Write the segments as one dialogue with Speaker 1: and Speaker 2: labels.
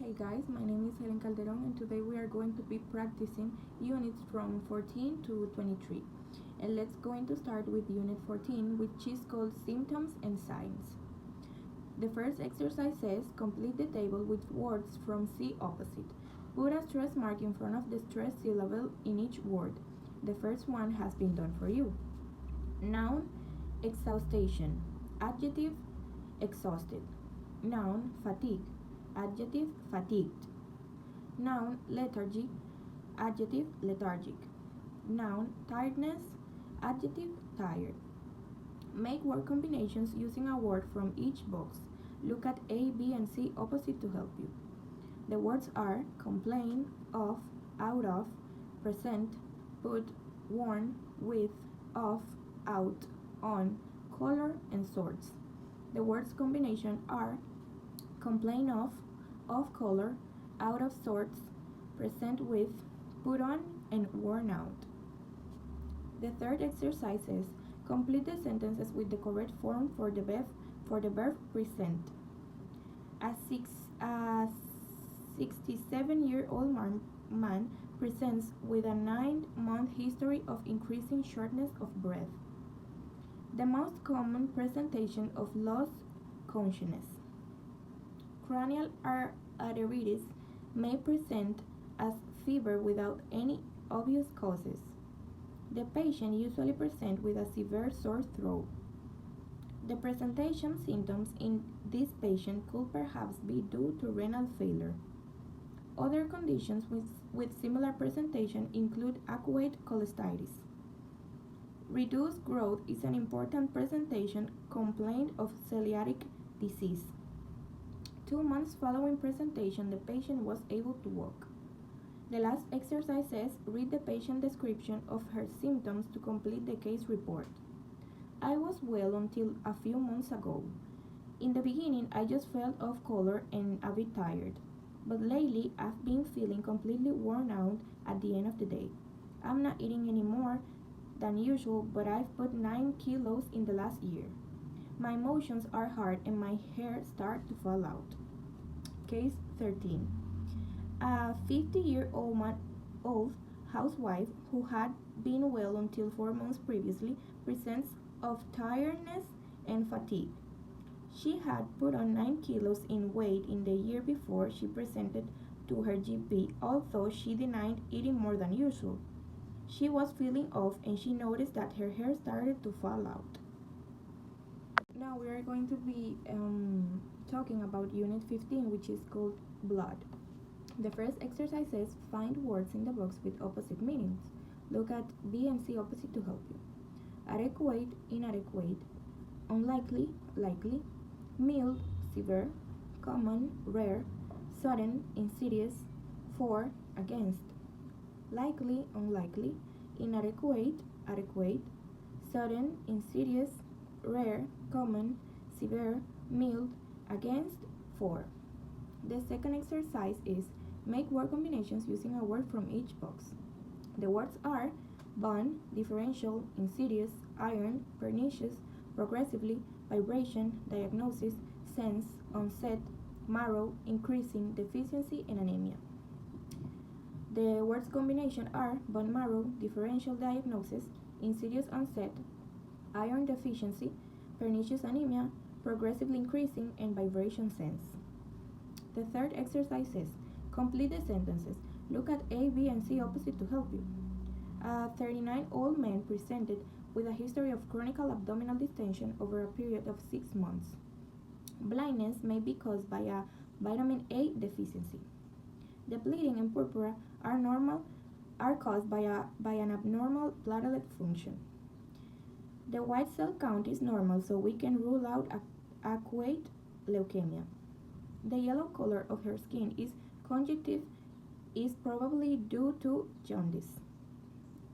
Speaker 1: Hey guys, my name is Helen Calderon and today we are going to be practicing units from 14 to 23. And let's going to start with unit 14, which is called symptoms and signs. The first exercise says complete the table with words from C opposite. Put a stress mark in front of the stress syllable in each word. The first one has been done for you. Noun, exhaustion. Adjective, exhausted. Noun, fatigue. Adjective, fatigued. Noun, lethargy. Adjective, lethargic. Noun, tiredness. Adjective, tired. Make word combinations using a word from each box. Look at A, B, and C opposite to help you. The words are complain, of, out of, present, put, worn, with, of, out, on, color, and sorts. The words combination are complain of color, out of sorts, present with, put on, and worn out. The third exercise is complete the sentences with the correct form for the verb present. A 67-year-old man presents with a 9-month history of increasing shortness of breath. The most common presentation of lost consciousness. Cranial arteritis may present as fever without any obvious causes. The patient usually presents with a severe sore throat. The presentation symptoms in this patient could perhaps be due to renal failure. Other conditions with similar presentation include acute cholestasis. Reduced growth is an important presentation complaint of celiac disease. 2 months following presentation, the patient was able to walk. The last exercise says read the patient description of her symptoms to complete the case report. I was well until a few months ago. In the beginning, I just felt off color and a bit tired. But lately, I've been feeling completely worn out at the end of the day. I'm not eating any more than usual, but I've put 9 kilos in the last year. My emotions are hard and my hair starts to fall out. Case 13. A 50-year-old housewife who had been well until 4 months previously presents of tiredness and fatigue. She had put on 9 kilos in weight in the year before she presented to her GP, although she denied eating more than usual. She was feeling off and she noticed that her hair started to fall out. Now we are going to be talking about Unit 15, which is called blood. The first exercise says find words in the box with opposite meanings. Look at B and C opposite to help you. Adequate, inadequate, unlikely, likely, mild, severe, common, rare, sudden, insidious, for, against, likely, unlikely, inadequate, adequate, sudden, insidious, rare, common, severe, mild, against, for. The second exercise is make word combinations using a word from each box. The words are bond, differential, insidious, iron, pernicious, progressively, vibration, diagnosis, sense, onset, marrow, increasing, deficiency, and anemia. The words combination are bone marrow, differential diagnosis, insidious onset, iron deficiency, pernicious anemia, progressively increasing, and vibration sense. The third exercise is complete the sentences. Look at A, B, and C opposite to help you. A 39-year-old man presented with a history of chronic abdominal distension over a period of 6 months. Blindness may be caused by a vitamin A deficiency. The bleeding and purpura are caused by an abnormal platelet function. The white cell count is normal, so we can rule out acute leukemia. The yellow color of her skin is conjunctive, is probably due to jaundice.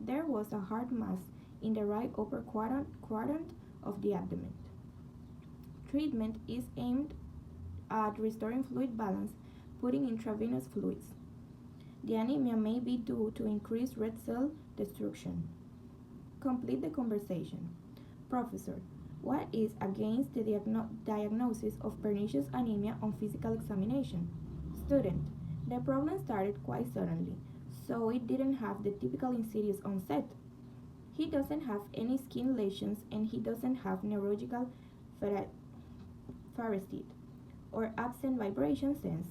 Speaker 1: There was a hard mass in the right upper quadrant of the abdomen. Treatment is aimed at restoring fluid balance, putting intravenous fluids. The anemia may be due to increased red cell destruction. Complete the conversation. Professor, what is against the diagnosis of pernicious anemia on physical examination? Student. The problem started quite suddenly, so it didn't have the typical insidious onset. He doesn't have any skin lesions and he doesn't have neurological pharesthete or absent vibration sense.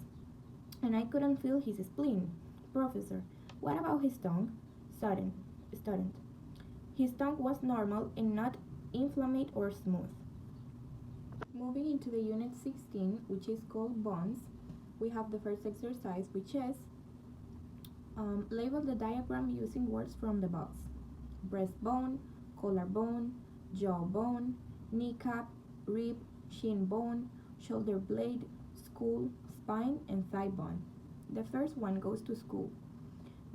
Speaker 1: And I couldn't feel his spleen. Professor, what about his tongue? Student. Student. His tongue was normal and not inflamed or smooth. Moving into the unit 16, which is called bones, we have the first exercise, which is label the diagram using words from the box. Breastbone, collarbone, jawbone, kneecap, rib, shin bone, shoulder blade, skull, spine, and thigh bone. The first one goes to skull.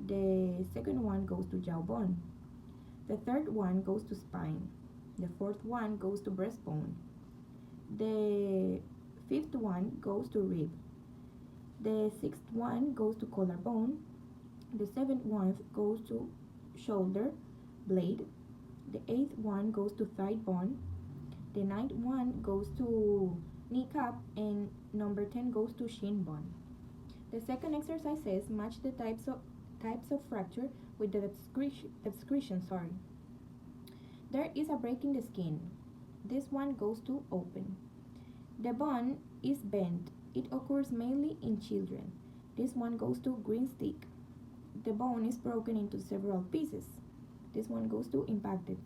Speaker 1: The second one goes to jawbone. The third one goes to spine. The fourth one goes to breastbone. The fifth one goes to rib. The sixth one goes to collarbone. The seventh one goes to shoulder blade. The eighth one goes to thigh bone. The ninth one goes to kneecap, and number 10 goes to shin bone. The second exercise says match the types of fracture with the description. There is a break in the skin. This one goes to open. The bone is bent. It occurs mainly in children. This one goes to green stick. The bone is broken into several pieces. This one goes to impacted.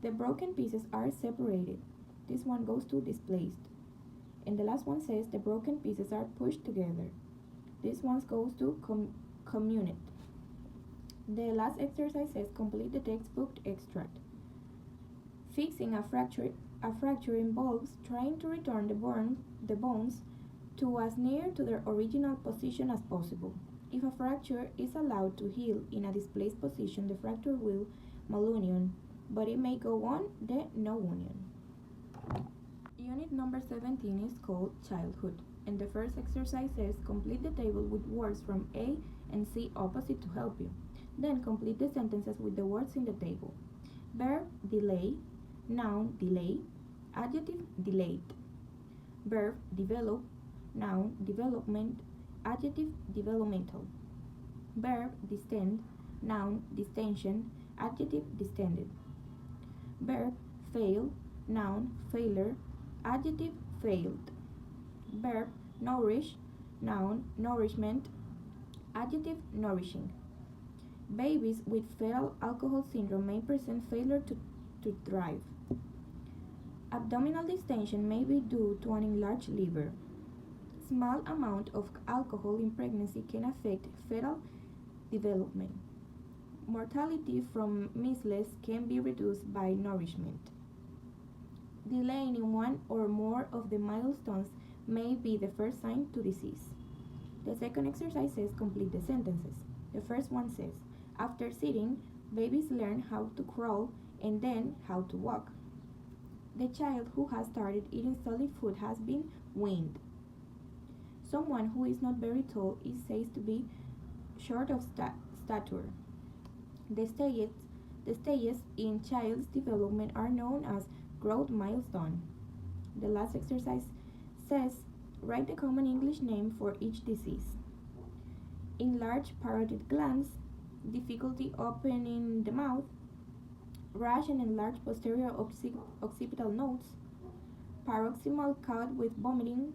Speaker 1: The broken pieces are separated. This one goes to displaced. And the last one says the broken pieces are pushed together. This one goes to community. The last exercise says complete the textbook extract. Fixing a fracture involves trying to return the bones to as near to their original position as possible. If a fracture is allowed to heal in a displaced position, the fracture will malunion, but it may go on the no union. Unit number 17 is called childhood, and the first exercise says complete the table with words from A and C opposite to help you. Then complete the sentences with the words in the table. Verb delay, noun delay, adjective delayed. Verb develop, noun development, adjective developmental. Verb distend, noun distension, adjective distended. Verb fail, noun failure, adjective failed. Verb nourish, noun nourishment, adjective nourishing. Babies with fetal alcohol syndrome may present failure to thrive. Abdominal distension may be due to an enlarged liver. Small amount of alcohol in pregnancy can affect fetal development. Mortality from measles can be reduced by nourishment. Delaying in one or more of the milestones may be the first sign to disease. The second exercise says complete the sentences. The first one says, after sitting, babies learn how to crawl and then how to walk. The child who has started eating solid food has been weaned. Someone who is not very tall is said to be short of stature. The stages in child's development are known as growth milestone. The last exercise says write the common English name for each disease. Enlarged parotid glands, difficulty opening the mouth, rash and enlarged posterior occipital nodes, paroxysmal cough with vomiting,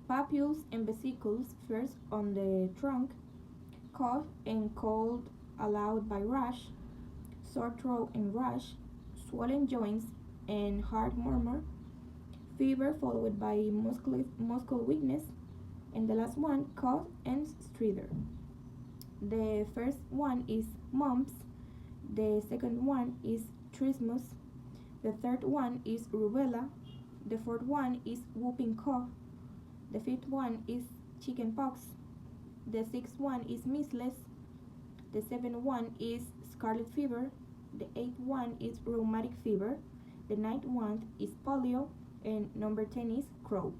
Speaker 1: papules and vesicles first on the trunk, cough and cold allowed by rash, sore throat and rash, swollen joints and hard murmur, fever followed by muscle weakness, and the last one, cough and stridor. The first one is mumps, the second one is trismus, the third one is rubella, the fourth one is whooping cough, the fifth one is chickenpox, the sixth one is measles, the seventh one is scarlet fever, the eighth one is rheumatic fever, the ninth one is polio, and number 10 is croup.